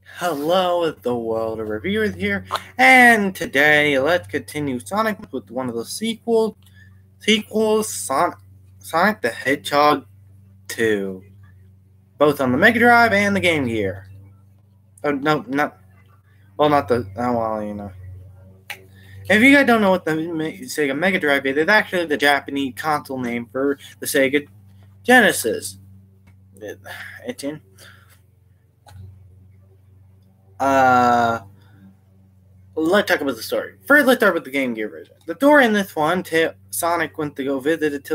Hello, the World of Reviewers here, and today let's continue Sonic with one of the sequels, Sonic the Hedgehog 2, both on the Mega Drive and the Game Gear. Oh no, not the. Oh well, you know. If you guys don't know what the Sega Mega Drive is, it's actually the Japanese console name for the Sega Genesis. It's in. Let's talk about the story. First, let's start with the Game Gear version. The story in this one, Sonic went to go visit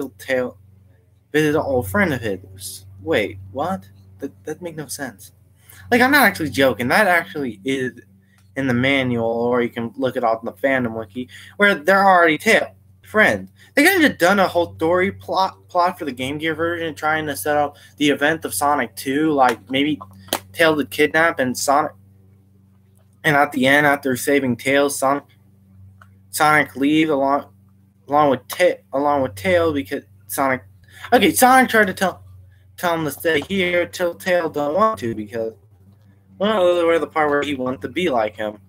visit an old friend of his. Wait, what? That makes no sense. Like, I'm not actually joking. That actually is in the manual, or you can look it up in the fandom wiki, where they're already friends. They could have just done a whole story plot for the Game Gear version, trying to set up the event of Sonic 2, like maybe Tails would kidnap and Sonic. And at the end, after saving Tails, Sonic leave along with Tails because Sonic tried to tell him to stay here till Tails don't want to because where the part where he wanted to be like him,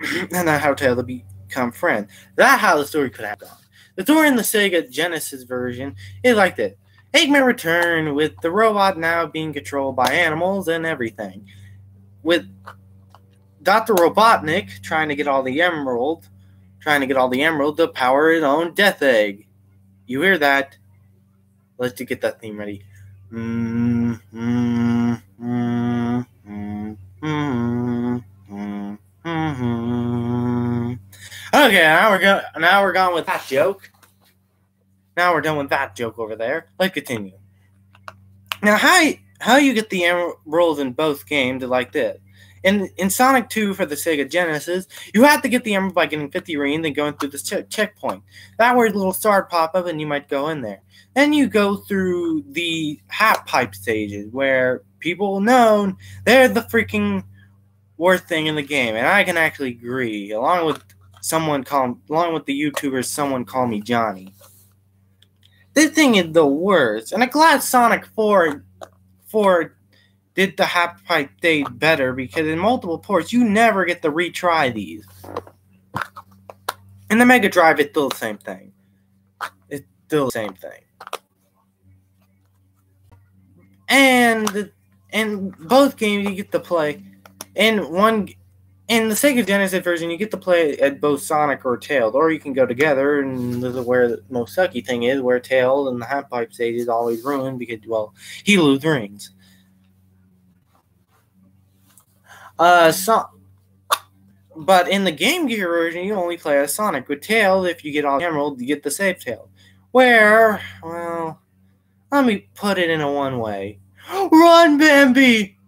and that's how Tails would become friends. That's how the story could have gone. The story in the Sega Genesis version is like this: Eggman returned with the robot now being controlled by animals and everything, with Dr. Robotnik trying to get all the emerald to power his own Death Egg. You hear that? Let's just get that theme ready. Okay, now we're gone with that joke. Now we're done with that joke over there. Let's continue. Now, how you get the emeralds in both games is like this. In Sonic 2 for the Sega Genesis, you have to get the emerald by getting 50 rings and going through this checkpoint. That way, a little star pop up and you might go in there. Then you go through the half pipe stages where people know they're the freaking worst thing in the game, and I can actually agree. Along with the YouTubers, someone call me Johnny. This thing is the worst, and I'm glad Sonic 4 did the half pipe stage better because in multiple ports you never get to retry these. In the Mega Drive, it's still the same thing. And in both games, you get to play in the Sega Genesis version, you get to play at both Sonic or Tails, or you can go together. And this is where the most sucky thing is, where Tails and the half pipe stage is always ruined because he loses rings. But in the Game Gear version, you only play as Sonic. With Tails, if you get all the emeralds, you get the save Tails. Where, well, let me put it in a one way. Run, Bambi!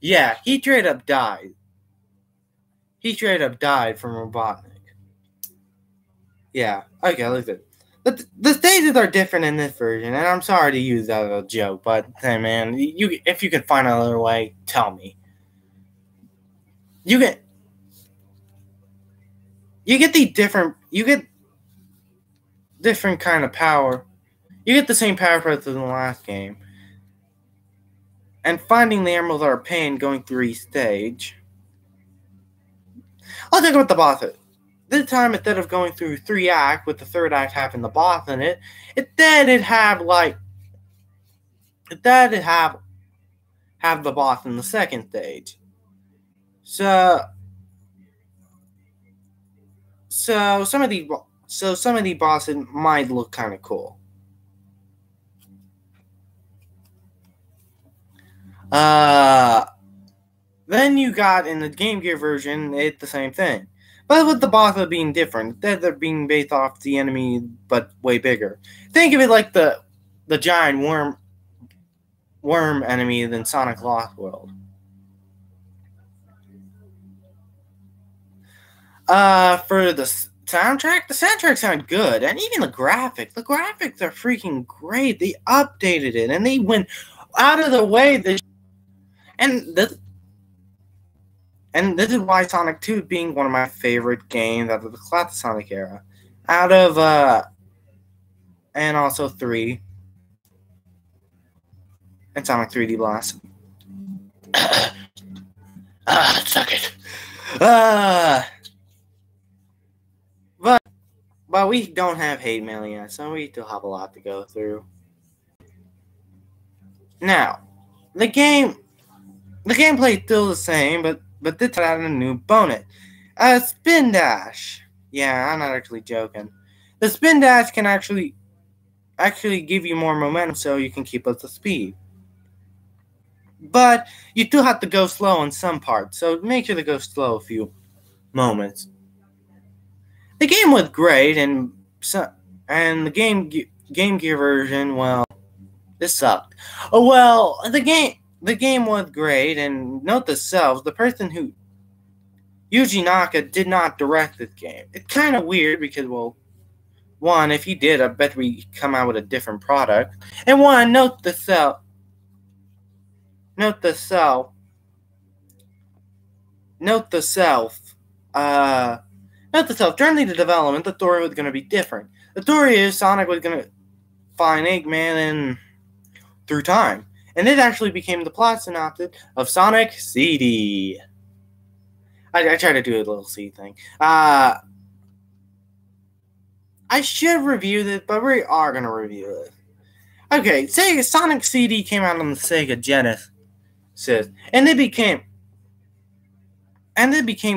Yeah, he straight up died. He straight up died from Robotnik. Yeah, okay, listen. The stages are different in this version, and I'm sorry to use that as a joke, but hey, man, if you can find another way, tell me. You get different kind of power. You get the same power as in the last game, and finding the emeralds are a pain going through each stage. I'll talk about the bosses. This time, instead of going through 3 acts with the third act having the boss in it, instead it'd have the boss in the second stage. So some of these bosses might look kind of cool. Then you got in the Game Gear version, it's the same thing. But with the bosses being different, they're being based off the enemy, but way bigger. Think of it like the giant worm enemy than Sonic Lost World. For the soundtrack sounded good, and even the graphics are freaking great. They updated it, and they went out of the way. And this is why Sonic 2 being one of my favorite games out of the classic Sonic era. And also 3. And Sonic 3D Blast. Uh, but we don't have hate mail yet, so we still have a lot to go through. Now, the gameplay is still the same, but this added a new bonus. Spin dash. Yeah, I'm not actually joking. The spin dash can actually give you more momentum so you can keep up the speed. But you still have to go slow in some parts, so make sure to go slow a few moments. The game was great, and the Game Gear version, well, this sucked. Oh well, the game was great, and note to self, the person who Yuji Naka did not direct this game. It's kind of weird because, well, one, if he did, I bet we come out with a different product. And one, note to self. During the development, the story was going to be different. The story is Sonic was going to find Eggman through time. And it actually became the plot synopsis of Sonic CD. I try to do a little C thing. I should review this, but we are going to review it. Okay, Sega Sonic CD came out on the Sega Genesis, and it became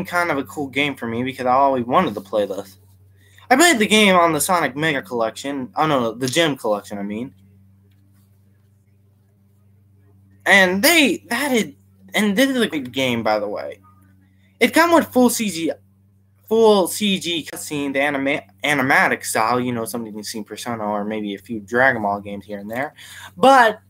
kind of a cool game for me because I always wanted to play this. I played the game on the Sonic Mega Collection. Oh no, the Gem Collection, I mean. And this is a good game, by the way. It comes with full CG cutscene, the animatic style, something you've seen Persona or maybe a few Dragon Ball games here and there. But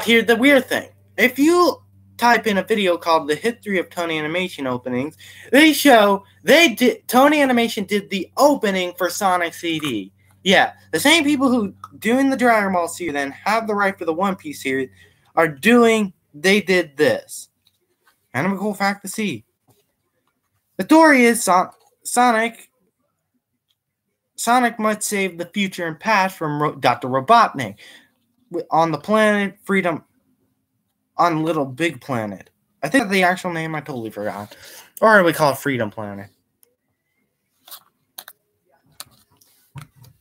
here's the weird thing. If you type in a video called The History of Toei Animation Openings, Toei Animation did the opening for Sonic CD. Yeah, the same people who doing the Dragon Ball series and have the right for the One Piece series they did this. Kind of a cool fact to see. The story is Sonic must save the future and past from Dr. Robotnik on the planet Freedom, on Little Big Planet. I think that's the actual name. I totally forgot. Or we call it Freedom Planet.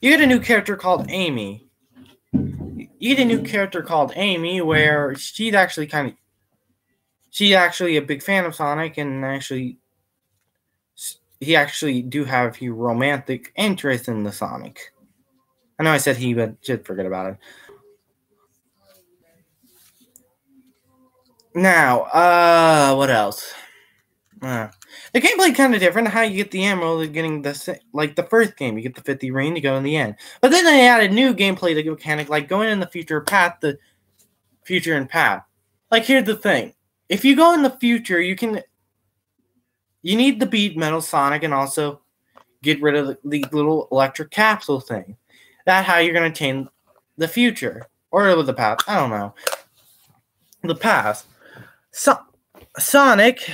You get a new character called Amy. Where she's actually a big fan of Sonic, and he actually do have a few romantic interests in the Sonic. I know I said he, but just forget about it. Now, what else? The gameplay kind of different. How you get the emerald is getting the first game. You get the 50 ring to go in the end. But then they added new gameplay mechanic, like going in the future and path. Like, here's the thing. If you go in the future, you need to beat Metal Sonic and also get rid of the little electric capsule thing. That's how you're going to change the future. Or the past. I don't know. The past. Sonic,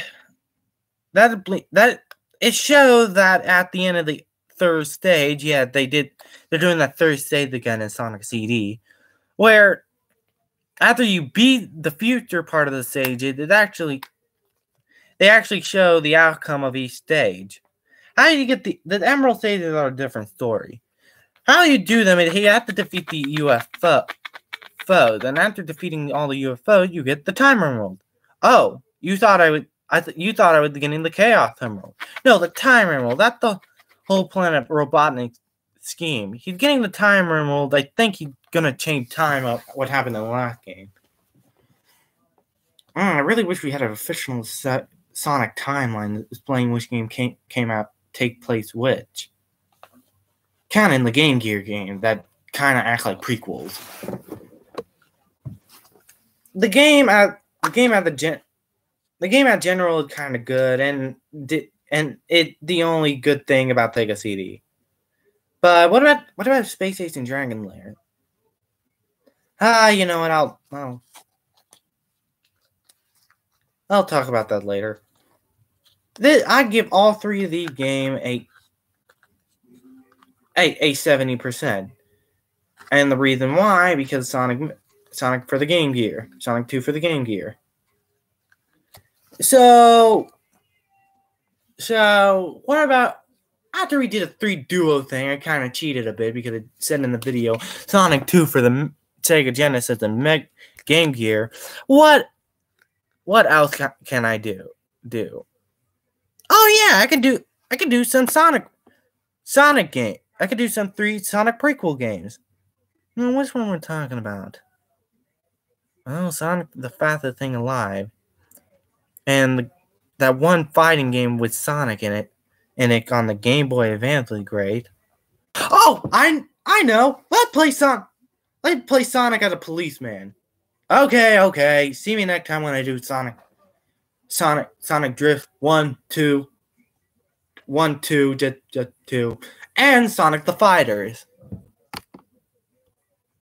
that it shows that at the end of the third stage, yeah, they're doing that third stage again in Sonic CD, where after you beat the future part of the stage, they actually show the outcome of each stage. How you get the Emerald stages are a different story. How you do them is you have to defeat the UFO. Then after defeating all the UFOs, you get the Time Emerald. Oh, you thought I was getting the Chaos Emerald. No, the Time Emerald. That's the whole Planet Robotnik scheme. He's getting the Time Emerald. I think he's gonna change time up what happened in the last game. I really wish we had an official Sonic timeline displaying which game came out, take place which. Kind of in the Game Gear game that kind of act like prequels. The game at general is kind of good, and the only good thing about Sega CD. But what about Space Ace and Dragon Lair? You know what? I'll talk about that later. I give all three of these games a 70%, and the reason why, because Sonic for the Game Gear, Sonic 2 for the Game Gear. So So, what about after we did a 3 duo thing? I kind of cheated a bit because it said in the video Sonic 2 for the Sega Genesis and Game Gear. What else can I do? Oh yeah, I can do some Sonic game. I could do some 3 Sonic prequel games. Which one we're talking about? Oh, Sonic the Fastest Thing Alive. And that one fighting game with Sonic in it on the Game Boy Advance was great. Oh, I know. Let's play Sonic as a policeman. Okay. See me next time when I do Sonic Drift 1, 2, just 2, and Sonic the Fighters.